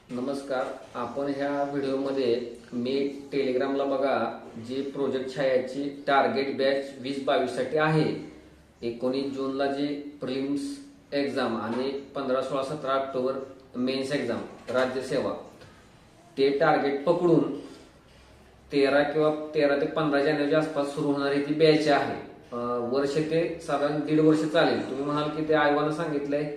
नमस्कार. आपण ह्या व्हिडिओमध्ये मी टेलिग्रामला बघा जी प्रोजेक्ट छायाची टार्गेट बॅच 2022 साठी आहे. 19 जूनला जी प्रिलिम्स एक्झाम आणि 15, 16, 17 ऑक्टोबर मेन्स एक्झाम राज्यसेवा ते टार्गेट पकडून 13 ते 15 जानेवारीच्या आसपास सुरू होणारी ती बॅच आहे. वर्ष ते साधारण 1.5 वर्ष चालेल. तुम्ही म्हणाल की ते आयोगानं सांगितलंय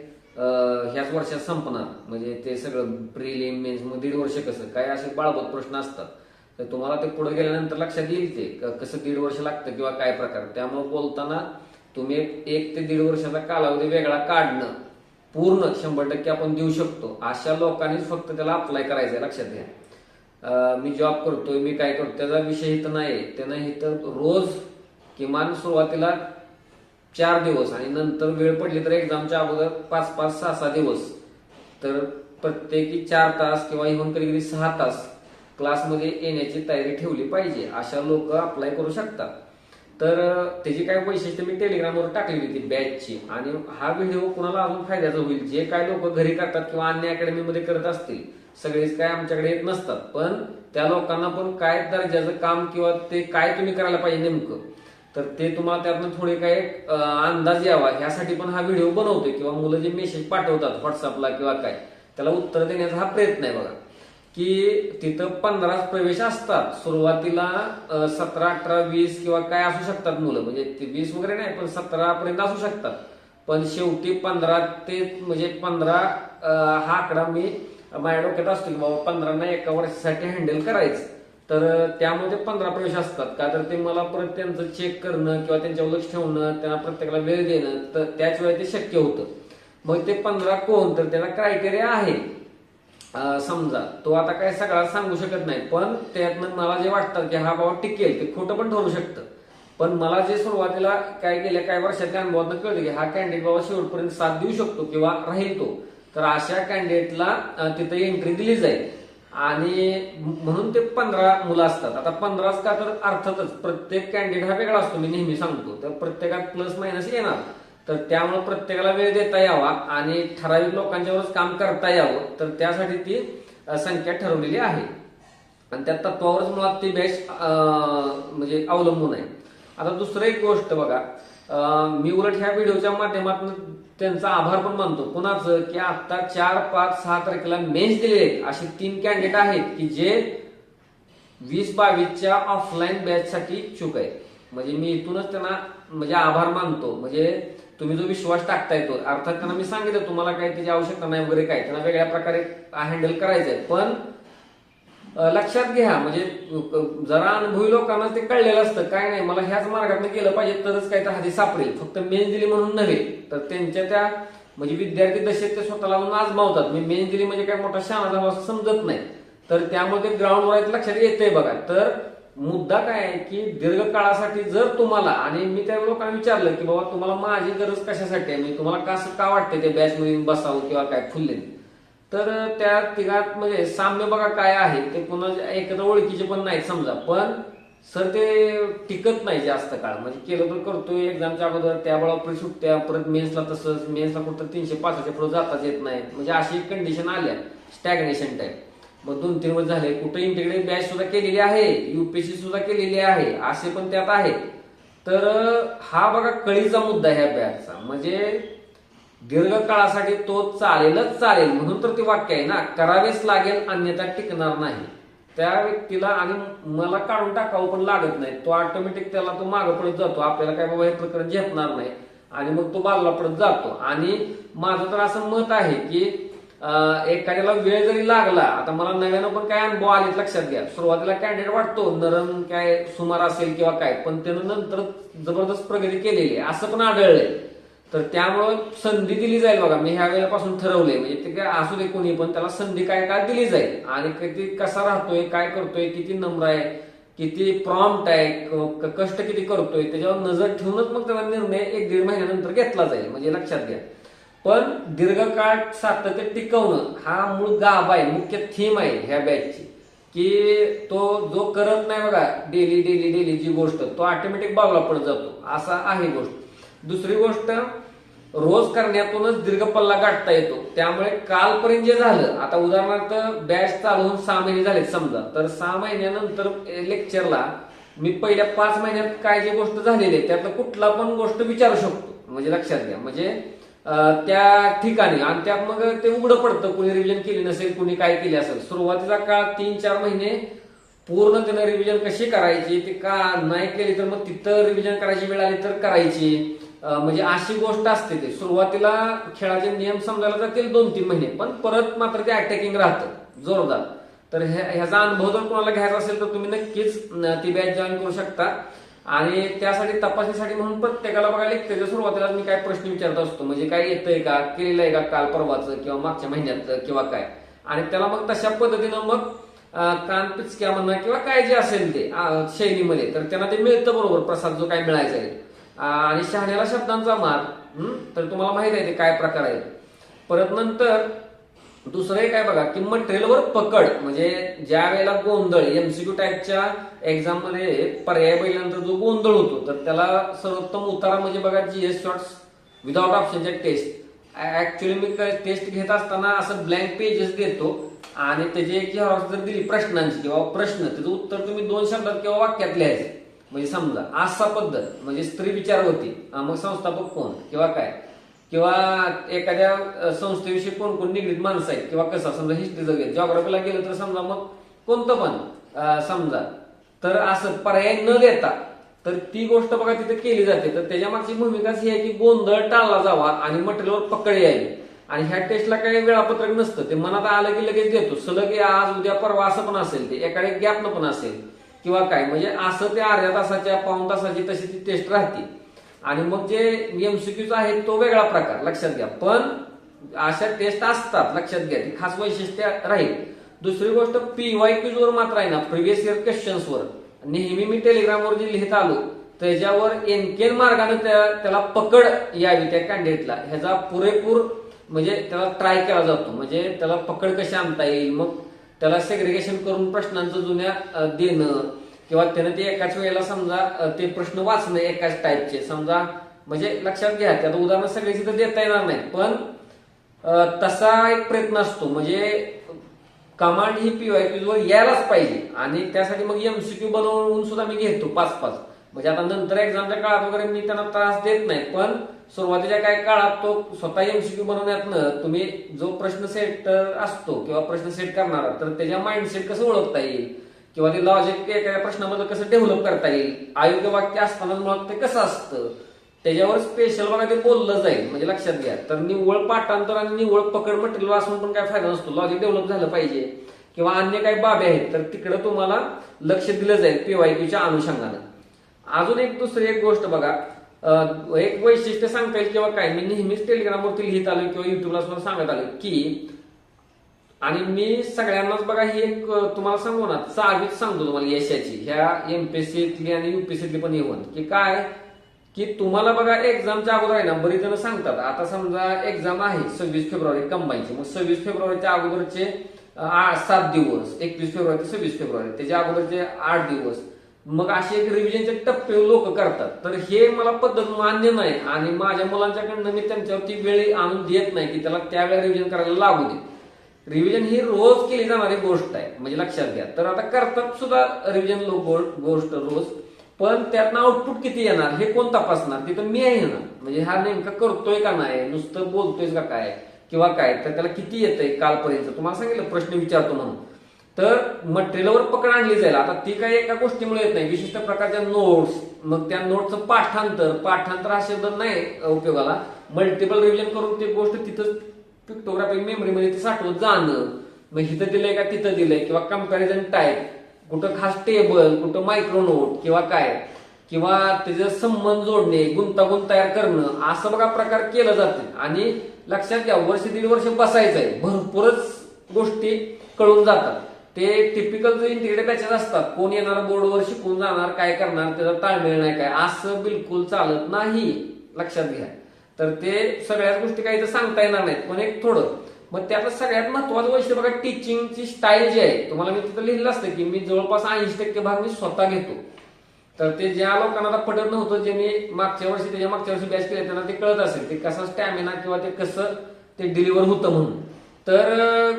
ह्याच वर्षात संपणार, म्हणजे ते सगळं प्रिलिम मेन्स मग 1.5 वर्ष कसं काय, असे बाळगत प्रश्न असतात. तर तुम्हाला ते पुढे गेल्यानंतर लक्षात येईल ते कसं 1.5 वर्ष लागतं किंवा काय प्रकार. त्यामुळे बोलताना तुम्ही 1 ते 1.5 वर्षाचा कालावधी वेगळा काढणं पूर्ण 100% आपण देऊ शकतो अशा लोकांनीच फक्त त्याला अप्लाय करायचंय, लक्षात घ्या. मी जॉब करतोय, मी काय करतो त्याचा विषय इथं नाही. त्यानं इथं रोज किमान सुरुवातीला 4 दिवस आणि नंतर वेळ पडली तर एक्झामच्या अगोदर 5-5, 6-6 दिवस, तर प्रत्येकी 4 तास किंवा इव्हन कधी कधी 6 तास क्लासमध्ये येण्याची तयारी ठेवली पाहिजे. अशा लोक अप्लाय करू शकतात. तर त्याची काय वैशिष्ट्य मी टेलिग्रामवर टाकली होती बॅचची, आणि हा व्हिडिओ कुणाला अजून फायद्याचा होईल. जे काय लोक घरी करतात किंवा अन्य अकॅडमीमध्ये करत असतील, सगळेच काय आमच्याकडे येत नसतात, पण त्या लोकांना पण काय दर्जाचं काम किंवा ते काय तुम्ही करायला पाहिजे नेमकं, तर ते तुम्हाला त्यातनं थोडे काय अंदाज यावा ह्यासाठी पण हा व्हिडिओ बनवतोय. किंवा मुलं जे मेसेज पाठवतात व्हॉट्सअपला किंवा काय, त्याला उत्तर देण्याचा हा प्रयत्न आहे बघा. की तिथं 15 प्रवेश असतात सुरुवातीला. 17, 18, 20 किंवा काय असू शकतात मुलं, म्हणजे ते 20 वगैरे नाही, पण 17 पर्यंत असू शकतात. पण शेवटी 15 ते म्हणजे 15 हा आकडा मी माझ्या डोक्यात असतो की बाबा 15 एका वर्षासाठी हँडल करायचं. तर त्यामध्ये 15 प्रवेश असतात का, तर ते मला परत त्यांचं चेक करणं किंवा त्यांच्यावर लक्ष ठेवणं, त्यांना प्रत्येकाला वेळ देणं, तर त्याच वेळेला ते शक्य होतं. मग ते 15 कोण, तर त्याला क्रायटेरिया आहे. समजा तो आता काय सगळा सांगू शकत नाही, पण त्यातनं मला जे वाटतं की हा बाबा टिकेल, ते खोटं पण ठरू शकतं. पण मला जे सुरुवातीला काय गेल्या काही वर्षाच्या अनुभवातून कळलं की हा कॅन्डिडेट बाबा शेवटपर्यंत साथ देऊ शकतो किंवा राहील तो, तर अशा कॅन्डिडेटला तिथं एंट्री दिली जाईल. आणि म्हणून ते 15 मुलं असतात. आता 15च का, तर अर्थातच प्रत्येक कॅन्डिडेट हा वेगळा असतो, मी नेहमी सांगतो. तर प्रत्येकात प्लस मायनस येणार, तर त्यामुळे प्रत्येकाला वेळ देता यावा आणि ठराविक लोकांच्यावरच काम करता यावं, तर त्यासाठी ती संख्या ठरवलेली आहे. आणि त्या तत्वावरच मुळात ती बॅच म्हणजे अवलंबून आहे. आता दुसरं एक गोष्ट बघा, मी उलट ह्या व्हिडिओच्या माध्यमातून त्यांचा आभार पण मानतो. कुणाचं, की आता 4, 5, 6 तारखेला मेन्स दिले आहेत असे 3 कॅन्डिडेट आहेत की जे 2022च्या ऑफलाईन बॅच साठी इच्छुक आहेत. म्हणजे मी इथूनच त्यांना म्हणजे आभार मानतो. म्हणजे तुम्ही जो विश्वास टाकताय तो, अर्थात त्यांना मी सांगितलं तुम्हाला काय त्याची आवश्यकता नाही वगैरे काय, त्यांना वेगळ्या प्रकारे हँडल करायचंय. पण लक्षात घ्या, म्हणजे जरा अनुभवी लोकांना ते कळलेलं असतं, काय नाही मला ह्याच मार्गातून गेलं पाहिजे तरच काय तर हाती सापडेल, फक्त मेन्स दिली म्हणून नव्हे. तर त्यांच्या त्या म्हणजे विद्यार्थी दशेत ते स्वतःला आजमावतात. मी मेन्स दिली म्हणजे काय मोठा शहाणा झाला असं समजत नाही. तर त्यामुळे ते ग्राउंडवर लक्षात येतंय बघा. तर मुद्दा काय आहे की दीर्घकाळासाठी जर तुम्हाला, आणि मी त्या लोकांना विचारलं की बाबा तुम्हाला माझी गरज कशासाठी आहे, मी तुम्हाला कसं का वाटते ते बॅच मध्ये बसावं किंवा काय फुलले, तर त्या तिघात म्हणजे साम्य बघा काय आहे. ते पुन्हा एकत्र ओळखीचे पण नाहीत समजा, पण सर ते टिकत नाही जास्त काळ. म्हणजे केलं तर करतोय एक्झामच्या अगोदर, त्या बळावर सुट्ट्या, परत मेन्सला तसंच, मेन्सला कुठं 305च्या पुढे जाताच येत नाही, म्हणजे अशी कंडिशन आल्या स्टॅग्नेशन टाईप. मग 2-3 वर्ष झाले कुठे इंटिग्रेटेड बॅच सुद्धा केलेली आहे, युपीएससी सुद्धा केलेली आहे, असे पण त्यात आहेत. तर हा बघा कळीचा मुद्दा ह्या बॅचचा. म्हणजे दीर्घकाळासाठी तो चालेलच चालेल म्हणून तर ते वाक्य आहे ना, करावेच लागेल अन्यथा टिकणार नाही. त्या व्यक्तीला आणि मला काढून टाकावं पण लागत नाही, तो ऑटोमॅटिक त्याला तो मागं पडत जातो. आपल्याला काय बाबा हे प्रकरण झेपणार नाही आणि मग तो बाजूला पडत जातो. आणि माझं तर असं मत आहे की एखाद्याला वेळ जरी लागला, आता मला नव्यानं पण काय अनुभव आलेत, लक्षात घ्या. सुरुवातीला कॅन्डिडेट वाटतो नरम काय सुमार असेल किंवा काय, पण त्यानं नंतर जबरदस्त प्रगती केलेली आहे असं पण आढळलंय. तर त्यामुळं संधी दिली जाईल बघा. मी ह्या वेळेपासून ठरवलंय, म्हणजे ते काय असू दे कोणी पण, त्याला संधी काय काय दिली जाईल. आणि किती कसा राहतोय, काय करतोय, किती नम्र आहे, किती प्रॉम्प्ट आहे, कष्ट किती करतोय, त्याच्यावर नजर ठेवूनच मग त्याला निर्णय 1-1.5 महिन्यानंतर घेतला जाईल. म्हणजे लक्षात घ्या. पण दीर्घकाळ सातत्य टिकवणं हा मूळ गाभा आहे, मुख्य थीम आहे ह्या बॅचची. की तो जो करत नाही बघा डेली डेली डेली जी गोष्ट, तो ऑटोमॅटिक बाजूला पडत जातो, असा आहे गोष्ट. दुसरी गोष्ट, रोज करण्यातूनच दीर्घ पल्ला गाठता येतो. त्यामुळे कालपर्यंत जे झालं, आता उदाहरणार्थ बॅच चालू होऊन 6 महिने झालेत समजा, तर 6 महिन्यानंतर लेक्चरला मी पहिल्या 5 महिन्यात काय जी गोष्ट झालेली आहे त्यातलं कुठला पण गोष्ट विचारू शकतो. म्हणजे लक्षात घ्या, म्हणजे त्या ठिकाणी आणि त्यात मग ते उघडं पडतं, कुणी रिव्हिजन केली नसेल, कुणी काय केली असेल. सुरुवातीचा काळ 3-4 महिने पूर्ण त्यानं रिव्हिजन कशी करायची, ते का नाही केली तर मग तिथं रिव्हिजन करायची वेळ आली तर करायची. म्हणजे अशी गोष्ट असते. ते सुरुवातीला खेळाचे नियम समजायला जातील 2-3 महिने, पण परत मात्र ते अटॅकिंग राहतं जोरदार. तर ह्याचा अनुभव जर कोणाला घ्यायचा असेल तर तुम्ही नक्कीच ती बॅच जॉईन करू शकता. आणि त्यासाठी तपासणीसाठी म्हणून प्रत्येकाला बघा लेक्चरच्या सुरुवातीला मी काय प्रश्न विचारत असतो, म्हणजे काय येतंय का, केलेलं आहे का काल परवाचं किंवा मागच्या महिन्यात किंवा काय, आणि त्याला मग तशा पद्धतीनं मग कान पिचक्या म्हणा किंवा काय जे असेल ते शैलीमध्ये, तर त्यांना ते मिळतं बरोबर प्रसाद जो काय मिळायचा आहे. आणि शहाण्याला शब्दांचा मार, तर तुम्हाला माहित आहे ते काय प्रकार आहे. परत नंतर दुसरं एक काय बघा की मटेरियलवर पकड, म्हणजे ज्या वेळेला गोंधळ एमसीक्यू टाईपच्या एक्झाम मध्ये पर्याय बघितल्यानंतर जो गोंधळ होतो तर त्याला सर्वोत्तम उतारा म्हणजे बघा जीएस शॉर्ट्स विदाउट ऑप्शनच्या टेस्ट. ऍक्च्युअली मी टेस्ट घेत असताना असं ब्लँक पेजेस देतो आणि त्याची एक जर दिली प्रश्नांची किंवा प्रश्न, त्याचं उत्तर तुम्ही 2 शब्दात किंवा वाक्यात लिहायचं. म्हणजे समजा असा पद्धत, म्हणजे स्त्री विचार होती, मग संस्थापक कोण किंवा काय, किंवा एखाद्या संस्थेविषयी कोण कोण निगडीत माणसं आहेत किंवा कसं, समजा हिस्ट्री जगेल, जॉग्राफीला गेलं तर समजा मग कोणतं पण समजा, तर असं पर्याय न देता तर ती गोष्ट बघा तिथे केली जाते. तर त्याच्या मागची भूमिकाच ही आहे की गोंधळ टाळला जावा आणि मटेरियलवर पकड यावी. आणि ह्या टेस्टला काही वेळापत्रक नसतं, ते मनात आलं की लगेच देतो, सलग आज उद्या परवा असं पण असेल, ते एखाद्या गॅपनं पण असेल किंवा काय, म्हणजे असं ते अर्ध्या तासाच्या पाऊण तासाची तशी ती टेस्ट राहते. आणि मग जे एमसीक्यूच आहे तो वेगळा प्रकार, लक्षात घ्या. पण अशा टेस्ट असतात, लक्षात घ्या, ती खास वैशिष्ट्य राहील. दुसरी गोष्ट पीवायक्यूज वर मात्र आहे ना, प्रिव्हियस इयर क्वेश्चन्स वर नेहमी मी टेलिग्रामवर जे लिहित आलो त्याच्यावर एनकेन मार्गाने त्याला पकड यावी त्या कॅन्डिडेटला, ह्याचा पुरेपूर म्हणजे त्याला ट्राय केला जातो. म्हणजे त्याला पकड कशी आणता येईल, मग त्याला सेग्रिगेशन करून प्रश्नांचं जुन्या देणं किंवा त्यानं ते एकाच वेळेला समजा ते प्रश्न वाचणं एकाच टाईपचे समजा, म्हणजे लक्षात घ्या. त्यात उदाहरण सगळ्याची तर देता येणार नाही, पण तसा एक प्रयत्न असतो. म्हणजे कमांड ही पीवायक्यूज वर यायलाच पाहिजे. आणि त्यासाठी मग एमसीक्यू बनवून सुद्धा मी घेतो 5-5. म्हणजे आता नंतर एक्झामच्या काळात वगैरे मी त्यांना त्रास देत नाही, पण सुरुवातीच्या काही काळात तो स्वतः एमसीक्यू बनवण्यातनं तुम्ही जो प्रश्न सेट असतो किंवा प्रश्न सेट करणारा, तर त्याच्या माइंडसेट कसं ओळखता येईल किंवा ते लॉजिक एखाद्या प्रश्नामध्ये कसं डेव्हलप करता येईल, अयोग्य वाक्य असताना मुळात ते कसं असतं त्याच्यावर स्पेशल बघा ते बोललं जाईल. म्हणजे लक्षात घ्या. तर निव्वळ पाठांतर आणि निव्वळ पकड मटेरियल वाचून पण काय फायदा नसतो, लॉजिक डेव्हलप झालं पाहिजे किंवा अन्य काही बाबी आहेत तर तिकडे तुम्हाला लक्ष दिलं जाईल पीवायक्यूच्या अनुषंगानं. अजून एक दुसरी एक गोष्ट बघा, एक वैशिष्ट्य सांगता येईल किंवा काय, मी नेहमीच टेलिग्रामवरती लिहित आलो किंवा युट्यूबला सुद्धा सांगत आलो की, आणि मी सगळ्यांनाच बघा ही एक तुम्हाला सांगू ना चावीच सांगतो तुम्हाला यशाची, ह्या एमपीएससीतली आणि युपीएससीतली पण येऊन की काय, की तुम्हाला बघा एक्झामच्या अगोदर आहे ना बरीच जण सांगतात, आता समजा एक्झाम आहे 26 फेब्रुवारी कंबाईनची, मग 26 फेब्रुवारीच्या अगोदरचे 7 दिवस, 21 फेब्रुवारी ते 26 फेब्रुवारी त्याच्या अगोदरचे 8 दिवस, मग असे एक रिव्हिजनचे टप्पे लोक करतात. तर हे मला पद्धत मान्य नाही आणि माझ्या मुलांच्याकडनं मी त्यांच्यावरती वेळ आणून देत नाही की त्याला त्यावेळेला रिव्हिजन करायला लागू दे. रिव्हिजन ही रोज केली जाणारी गोष्ट आहे, म्हणजे लक्षात घ्या. तर आता करतात सुद्धा रिव्हिजन गोष्ट रोज, पण त्यातनं आउटपुट किती येणार हे कोण तपासणार, तिथं मी आहे ना. म्हणजे हा नेमका करतोय का नाही, नुसतं बोलतोय का काय किंवा काय, तर त्याला किती येतंय कालपर्यंत, तुम्हाला सांगितलं प्रश्न विचारतो म्हणून. तर मटेरियलवर पकड आणली जाईल. आता ती काही एका गोष्टीमुळे येत नाही, विशिष्ट प्रकारच्या नोट्स, मग त्या नोटचं पाठांतर हा शब्द नाही उपयोगाला, मल्टिपल रिव्हिजन करून ती गोष्ट तिथं पिक्टोग्राफिक मेमरीमध्ये ती साठवत जाणं. मग इथं दिलंय का तिथं दिलंय किंवा कम्पॅरिझन टाईप, कुठं खास टेबल, कुठं मायक्रो नोट किंवा काय, किंवा त्याचे संबंध जोडणे, गुंतागुंत तयार करणं, असं बघा प्रकार केलं जातं. आणि लक्षात घ्या 1-1.5 वर्ष बसायचं आहे, भरपूरच गोष्टी कळून जातात. ते टिपिकल जे इंटिग्रेटेड बॅचेस असतात, कोण येणार बोर्डवर शिकून जाणार, काय करणार, त्याचा ताळमेळ नाही काय, असं बिलकुल चालत नाही, लक्षात घ्या. तर ते सगळ्याच गोष्टी काही तर सांगता येणार नाहीत, पण एक थोडं. मग त्यातलं सगळ्यात महत्वाचं वैशिष्ट्य बघा टीचिंगची स्टाईल जी आहे, तुम्हाला मी तिथं लिहिलं असतं की मी जवळपास 80% भाग मी स्वतः घेतो. तर ते ज्या लोकांना आता पटत नव्हतं, ज्यांनी मागच्या वर्षी त्याच्या मागच्या वर्षी बॅच केले त्यांना ते कळत असेल ते कसा स्टॅमिना किंवा ते कसं ते डिलिव्हर होतं म्हणून. तर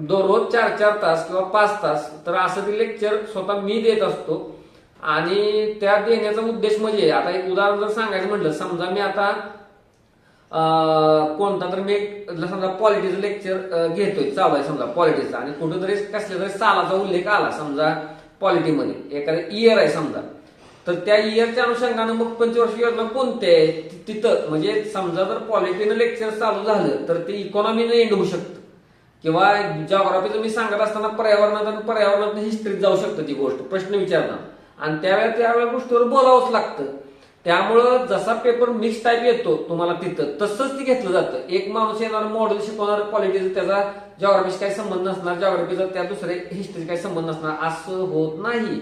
दररोज 4-4 तास किंवा 5 तास तर असं ते लेक्चर स्वतः मी देत असतो. आणि त्या देण्याचा उद्देश म्हणजे आता एक उदाहरण जर सांगायचं म्हटलं, समजा मी आता कोणता तर मी समजा पॉलिटिक्स लेक्चर घेतोय, चालू आहे समजा पॉलिटिक्सचा, आणि कुठेतरी कसल्या तरी सालाचा उल्लेख आला समजा पॉलिटीमध्ये, एखादं इयर आहे समजा, तर त्या इयरच्या अनुषंगानं मग पंचवार्षिक योजना कोणते आहे तिथं, म्हणजे समजा जर पॉलिटीनं लेक्चर चालू झालं तर ते इकॉनॉमीनं एंड होऊ शकतं, किंवा जॉग्राफीचं मी सांगत असताना पर्यावरणात हिस्ट्रीत जाऊ शकतं ती गोष्ट, प्रश्न विचारणार, आणि त्यावेळेला गोष्टीवर बोलावंच लागतं. त्यामुळं जसा पेपर मिक्स टाईप येतो तुम्हाला तिथं तसंच ती घेतलं जातं. एक माणूस येणार मॉडेल शिकवणार पॉलिटिक्स, त्याचा जॉग्राफीशी काही संबंध नसणार, जॉग्राफीचा त्या दुसऱ्या हिस्ट्रीचा काही संबंध नसणार, असं होत नाही.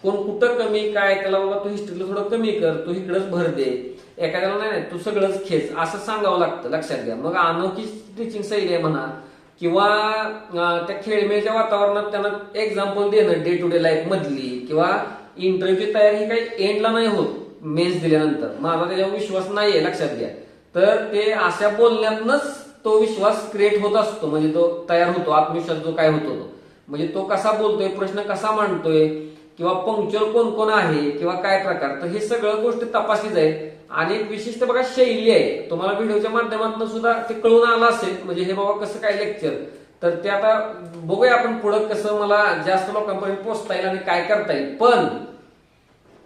कोण कुठं कमी काय, त्याला बाबा तू हिस्ट्रीला थोडं कमी कर, तू इकडंच भर दे, एखाद्याला नाही तू सगळंच खेच, असं सांगावं लागतं, लक्षात घ्या. मग अनोखी टीचिंग शैली आहे म्हणा, किंवा त्या खेळमेळच्या वातावरणात त्यांना एक्झाम्पल देणं डे टू डे लाईफ मधली, किंवा इंटरव्ह्यूची तयारी ही काही एंडला नाही होत मेन्स दिल्यानंतर, माझा त्याच्यावर विश्वास नाहीये, लक्षात घ्या. तर ते अशा बोलण्यातनच तो विश्वास क्रिएट होत असतो, म्हणजे तो तयार होतो, आत्मविश्वास जो काय होतो तो, म्हणजे तो कसा बोलतोय, प्रश्न कसा मांडतोय, किंवा पंक्च्युअल कोण कोण आहे, किंवा काय प्रकार, तर हे सगळं गोष्टी तपासली जाईल. आणि एक विशिष्ट बघा शैली आहे, तुम्हाला व्हिडिओच्या माध्यमातून सुद्धा ते कळून आलं असेल, म्हणजे हे बाबा कसं काय लेक्चर, तर ते आता बघूया आपण पुढं कसं मला जास्त लोकांपर्यंत पोहोचता येईल आणि काय करता येईल. पण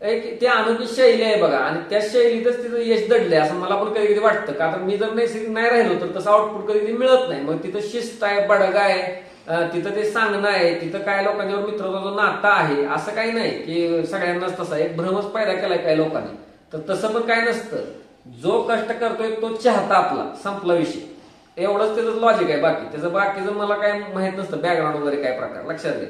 एक ती अनोखी शैली आहे बघा, आणि त्या शैलीतच तिथं यश दडलंय असं मला पण कधी कधी वाटतं. का तर मी जर नैसर्गिक नाही राहिलो तर तसं आउटपुट कधी कधी मिळत नाही. मग तिथं शिस्त आहे, बडगा आहे, तिथं ते सांगणं आहे, तिथं काय लोकांच्यावर मित्राचा नाता आहे, असं काही नाही की सगळ्यांनाच तसा एक भ्रमच पैदा केलाय काही लोकांनी, तर तसं पण काय नसतं. जो कष्ट करतोय तो चाहता आपला, संपला विषय, एवढंच त्याचं लॉजिक आहे. बाकी बाकीचं मला काय माहित नसतं, बॅकग्राऊंड वगैरे काय प्रकार, लक्षात घ्या.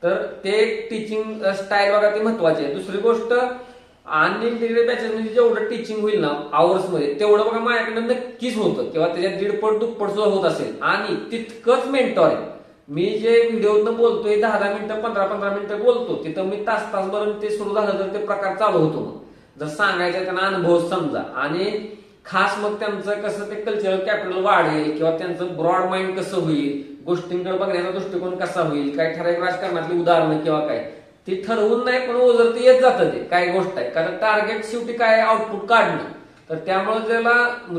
तर ते टीचिंग स्टाईल बघा ती महत्वाची आहे. दुसरी गोष्ट, अनइंटिग्रेटेड बॅचेस मध्ये जेवढं टीचिंग होईल ना आवर्स मध्ये, तेवढं बघा माझ्याकडनं नक्कीच होतं, किंवा त्याच्यात 1.5 दुप्पट सुद्धा होत असेल. आणि तितकंच मेंटॉर आहे. मी जे व्हिडिओतनं बोलतोय 10-10 मिनिटं 15-15 मिनिटं बोलतो, तिथं मी तास ते सुरू झालं तर ते प्रकार चालू होतो. मग जर सांगायचं त्यांना अनुभव समजा, आणि खास मग त्यांचं कसं ते कल्चरल कॅपिटल वाढेल, किंवा त्यांचं ब्रॉड माइंड कसं होईल, गोष्टींकडे बघण्याचा दृष्टिकोन कसा होईल, काय ठराविक राजकारणातली उदाहरणं किंवा काय, ती ठरवून नाही पण ओझर ते येत जातं, ते काय गोष्ट आहे. कारण टार्गेट शेवटी काय, आउटपुट काढणं. तर त्यामुळे त्याला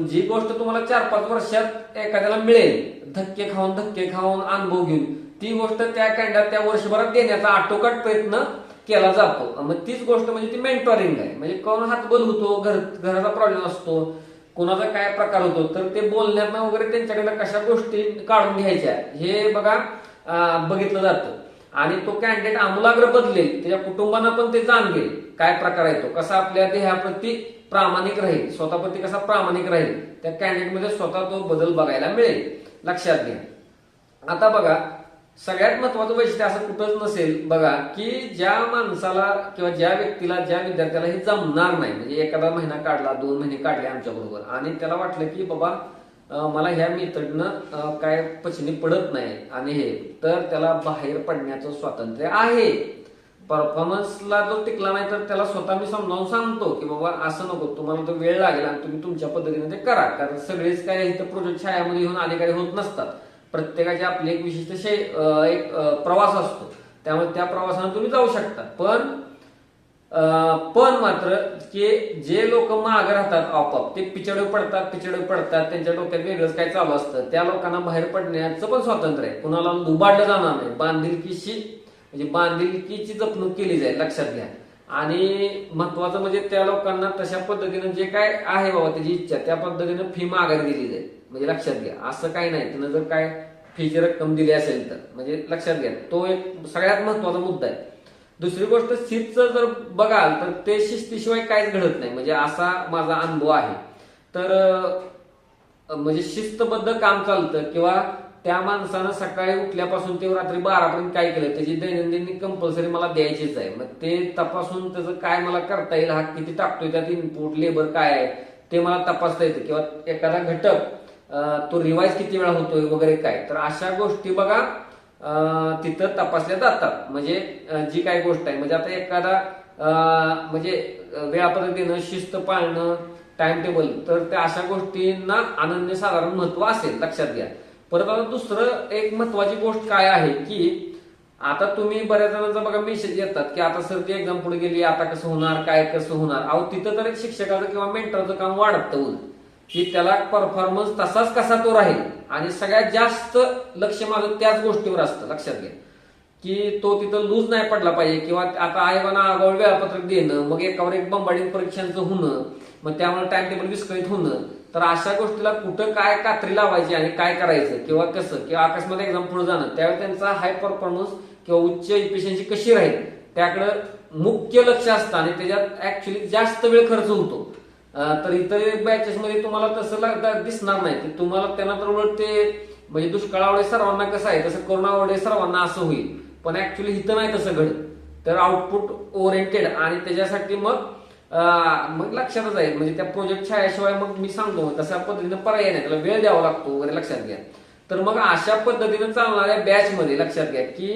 जी गोष्ट तुम्हाला 4-5 वर्षात एखाद्याला मिळेल, धक्के खाऊन अनुभव घेऊन, ती गोष्ट त्या कॅन्डात त्या वर्षभरात देण्याचा आटोकाट प्रयत्न केला जातो. मग तीच गोष्ट म्हणजे ती मेंटॉरिंग आहे. म्हणजे कोण हातबल होतो, घराचा प्रॉब्लेम असतो, कोणाचा काय प्रकार होतो, तर ते बोलण्यात वगैरे त्यांच्याकडे कशा गोष्टी काढून घ्यायच्या हे बघा बघितलं जातं. आणि तो कॅन्डिडेट आमूलाग्र बदलेल, त्याच्या कुटुंबांना पण ते जाणवेल काय प्रकार आहे, तो कसा आपल्या देहाप्रती प्रामाणिक राहील, स्वतःप्रती कसा प्रामाणिक राहील, त्या कॅन्डिडेटमध्ये स्वतः तो बदल बघायला मिळेल, लक्षात घ्या. आता बघा, सगळ्यात महत्वाचं वैशिष्ट्य असं कुठंच नसेल बघा, की ज्या माणसाला किंवा ज्या व्यक्तीला, ज्या विद्यार्थ्याला हे जमणार नाही, म्हणजे एखादा महिना काढला, 2 महिने काढले आमच्या बरोबर, आणि त्याला वाटलं की बाबा मला ह्या मेथडनं काय पचनी पडत नाही, आणि हे तर त्याला बाहेर पडण्याचं स्वातंत्र्य आहे. परफॉर्मन्सला जो टिकला नाही तर त्याला स्वतः मी समजावून सांगतो की बाबा असं नको, तुम्हाला तो वेळ लागेल आणि तुम्ही तुमच्या पद्धतीने ते करा. कारण सगळेच काय इथं प्रोजेक्ट छायामध्ये येऊन अधिकारी होत नसतात. प्रत्येकाची आपली एक विशिष्ट एक प्रवास असतो, त्यामुळे त्या प्रवासाने तुम्ही जाऊ शकता. पण मात्र की जे लोक माग राहतात आपोआप ते पिछडे पडतात, त्यांच्या डोक्यात वेगळंच काय चालू असतं, त्या लोकांना बाहेर पडण्याचं पण स्वातंत्र्य आहे. कुणाला दुबाडलं जाणार नाही, बांधिलकीची जपणूक केली जाईल, लक्षात घ्या. आणि महत्वाचं म्हणजे त्या लोकांना तशा पद्धतीनं जे काय आहे बाबा त्याची इच्छा, त्या पद्धतीनं फी माघारी दिली जाईल, म्हणजे लक्षात घ्या. असं काही नाही, त्यानं जर काय फीची रक्कम दिली असेल तर, म्हणजे लक्षात घ्या, तो एक सगळ्यात महत्वाचा मुद्दा आहे. दुसरी गोष्ट, शिस्तचं जर बघाल तर ते शिस्तीशिवाय काहीच घडत नाही, म्हणजे असा माझा अनुभव आहे. तर म्हणजे शिस्तबद्ध काम चालतं, किंवा त्या माणसानं सकाळी उठल्यापासून ते रात्री 12 पर्यंत काय केलं त्याची दैनंदिन कंपल्सरी मला द्यायचीच आहे. मग ते तपासून त्याचं काय मला करता येईल, हा किती टाकतोय त्यात इनपुट, लेबर काय आहे ते मला तपासता येतं, किंवा एखादा घटक तो रिवाइज किती वेळा होतोय वगैरे काय, तर अशा गोष्टी बघा तिथं तपासल्या जातात. म्हणजे जी काय गोष्ट आहे, म्हणजे आता एखादा म्हणजे वेळापत्रक देणं, शिस्त पाळणं, टाइम टेबल, तर त्या अशा गोष्टींना अनन्यसाधारण महत्व असेल, लक्षात घ्या. परत आता दुसरं एक महत्वाची गोष्ट काय आहे की आता तुम्ही बऱ्याच जणांचा बघा मेसेज येतात की आता सर ती एक्झाम पुढे गेली, आता कसं होणार, काय कसं होणार. अहो तिथं तर एक शिक्षकाचं किंवा मेंटरचं काम वाढतं की त्याला परफॉर्मन्स तसाच कसा तो राहील, आणि सगळ्यात जास्त लक्ष माझं त्याच गोष्टीवर असतं, लक्षात घ्या. की तो तिथं लूज नाही पडला पाहिजे, किंवा आता आयोगानं आगाऊ वेळापत्रक देणं, मग एकावर एक बंबाडिंग परीक्षांचं होणं, मग त्यामुळे टाइम टेबल विस्कळीत होणं, तर अशा गोष्टीला कुठं काय कात्री लावायची आणि काय करायचं किंवा कसं, किंवा अकस्मात एक्झाम पुढे जाणं, त्यावेळी त्यांचा हाय परफॉर्मन्स किंवा उच्च इफिशियन्सी कशी राहील त्याकडं मुख्य लक्ष असतं, आणि त्याच्यात ऍक्च्युली जास्त वेळ खर्च होतो. तर इतर बॅचेस मध्ये तुम्हाला तसं दिसणार नाही, की तुम्हाला त्यांना तर उलट ते म्हणजे दुष्काळावडे सर्वांना कसं आहे तसं करोनावडे सर्वांना असं होईल, पण ऍक्च्युली इथं नाही तसं घडत. तर आउटपुट ओरिएंटेड, आणि त्याच्यासाठी मग लक्षातच आहे म्हणजे त्या प्रोजेक्ट छायाशिवाय मग मी सांगतो तशा पद्धतीनं पर्याय नाही, त्याला वेळ द्यावा लागतो वगैरे, लक्षात घ्या. तर मग अशा पद्धतीनं चालणाऱ्या बॅच मध्ये लक्षात घ्या की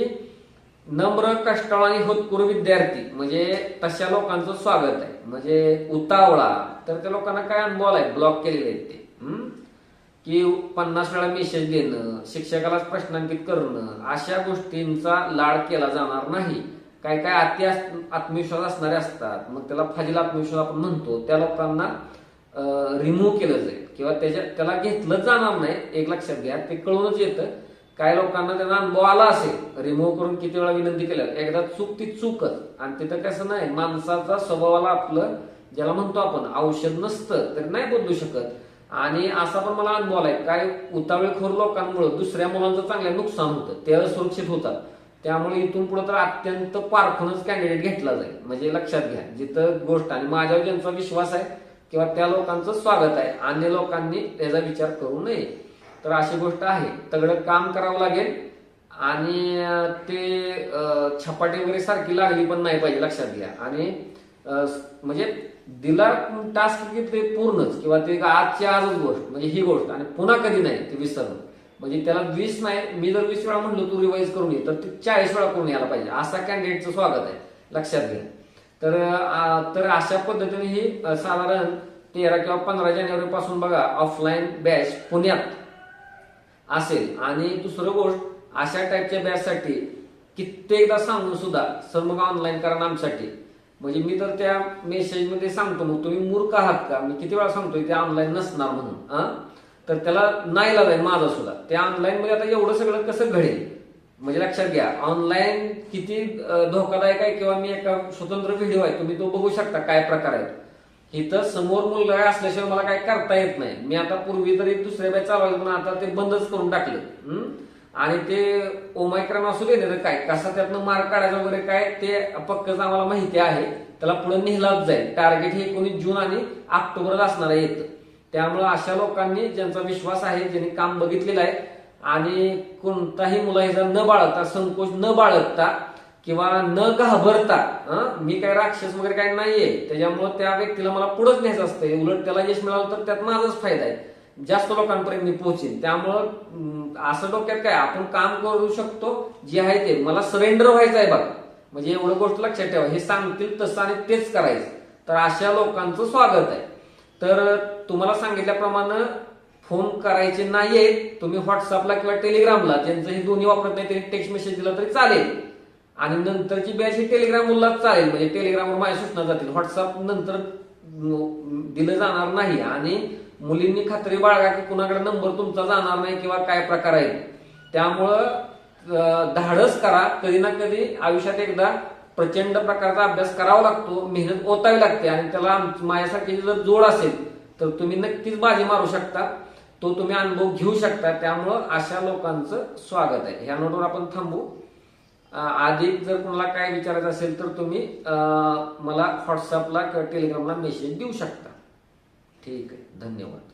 नम्र, कष्टाळू आणि होतकरू विद्यार्थी म्हणजे तशा लोकांचं स्वागत आहे. म्हणजे उतावळा तर त्या लोकांना काय अनुभव आहे, ब्लॉक केलेले आहेत ते, की 50 वेळा मेसेज देणं, शिक्षकालाच प्रश्नांकित करणं, अशा गोष्टींचा लाड केला जाणार नाही. काय काय अति आत्मविश्वास असणारे असतात, मग त्याला फाजील आत्मविश्वास आपण म्हणतो, त्या लोकांना रिमूव्ह केलं जाईल किंवा त्याला घेतलं जाणार नाही. एक लक्षात घ्या, ते कळूनच येतं. काय लोकांना त्यांना अनुभव आला असेल, रिमूव्ह करून किती वेळा विनंती केल्या, एकदा चूक ती चूकच. आणि तिथं कसं नाही, माणसाचा स्वभावाला आपलं ज्याला म्हणतो आपण औषध नसतं तर नाही बदलू शकत. आणि असा पण मला अनुभव आलाय, काय उतावळेखोर लोकांमुळे दुसऱ्या मुलांचं चांगलं नुकसान होतं, ते असुरक्षित होतात. त्यामुळे इथून पुढे तर अत्यंत पारखूनच कॅन्डिडेट घेतला जाईल. म्हणजे लक्षात घ्या, जिथं गोष्ट आणि माझ्यावर ज्यांचा विश्वास आहे किंवा त्या लोकांचं स्वागत आहे, अन्य लोकांनी त्याचा विचार करू नये. तर अशी गोष्ट आहे, तगडं काम करावं लागेल, आणि ते छपाटी वगैरे सारखी लागली पण नाही पाहिजे, लक्षात घ्या. आणि म्हणजे दिला टास्क की ते पूर्णच, किंवा ते आजची आजच गोष्ट म्हणजे ही गोष्ट, आणि पुन्हा कधी नाही ते विसरणं. म्हणजे त्याला 20 नाही, मी जर 20 वेळा म्हणलो तू रिवाइज करून ये, तर ते 40 वेळा करून यायला पाहिजे, असा कॅन्डिडेटचं स्वागत आहे, लक्षात घ्या. तर अशा पद्धतीने ही साधारण 13 किंवा 15 जानेवारी पासून बघा ऑफलाईन बॅच पुण्यात असेल. आणि दुसरं गोष्ट, अशा टाईपच्या बॅचसाठी कित्येकदा सांगून सुद्धा सर मग ऑनलाईन करा आमच्यासाठी, म्हणजे मी तर त्या मेसेजमध्ये सांगतो, मग तुम्ही मूर्ख आहात का, मी किती वेळा सांगतोय ते ऑनलाईन नसणार म्हणून. तर त्याला नाही लागाय माझा सुद्धा, त्या ऑनलाईन मध्ये आता एवढं सगळं कसं घडेल. म्हणजे लक्षात घ्या, ऑनलाईन किती धोकादायक आहे, किंवा मी एका स्वतंत्र व्हिडिओ आहे, तुम्ही तो बघू शकता काय प्रकार आहे. इथं समोर मुलगा असल्याशिवाय मला काय करता येत नाही. मी आता पूर्वी तरी दुसऱ्या बॅच चालवायचं, पण आता ते बंदच करून टाकलं. आणि ते ओमायक्रॉन असू दे ना, काय कसा त्यातनं मार्क काढायचा वगैरे काय ते पक्कच आम्हाला माहिती आहे, त्याला पुढे नेहलाच जाईल. टार्गेट हे 19 जून आणि ऑक्टोबरच असणार आहे येतं. त्यामुळे अशा लोकांनी ज्यांचा विश्वास आहे, ज्यांनी काम बघितलेलं आहे, आणि कोणताही मुलाहिजा न बाळगता, संकोच न बाळगता किंवा न घाबरता, मी काय राक्षस वगैरे काय नाहीये, त्याच्यामुळे त्या व्यक्तीला मला पुढेच न्यायचं असतं. उलट त्याला यश मिळालं तर त्यात माझाच फायदा आहे, जास्त लोकांपर्यंत मी पोहोचेन. त्यामुळं असं डोक्यात काय, आपण काम करू शकतो जे आहे ते, मला सरेंडर व्हायचं आहे बघा. म्हणजे एवढं गोष्ट लक्षात ठेवा, हे सांगतील तसं आणि तेच करायचं. तर अशा लोकांचं स्वागत आहे. तर तुम्हाला सांगितल्याप्रमाणे फोन करायचे नाहीये, तुम्ही व्हॉट्सअपला किंवा टेलिग्रामला, ज्यांचं हे दोन्ही वापरत नाही त्यांनी टेक्स्ट मेसेज दिला तरी चालेल. आणि नंतरची बॅच ही टेलिग्रामलाच चालेल, म्हणजे टेलिग्रामवर माझ्या सूचना जातील, व्हॉट्सअप नंतर दिलं जाणार नाही. आणि मुलींनी खात्री बाळगा की कुणाकडे नंबर तुमचा जाणार नाही किंवा काय प्रकार आहे. त्यामुळं धाडस करा, कधी ना कधी आयुष्यात एकदा प्रचंड प्रकारचा अभ्यास करावा लागतो, मेहनत ओतावी लागते, आणि त्याला माझ्यासारखी जर जोड असेल तर तुम्ही नक्कीच बाजी मारू शकता, तो तुम्ही अनुभव घेऊ शकता. त्यामुळं अशा लोकांचं स्वागत आहे. ह्या नोटवर आपण थांबू. अधिक जर कोणाला काय विचारायचं असेल तर तुम्ही मला व्हॉट्सअपला किंवा टेलिग्रामला मेसेज देऊ शकता. ठीक आहे, धन्यवाद.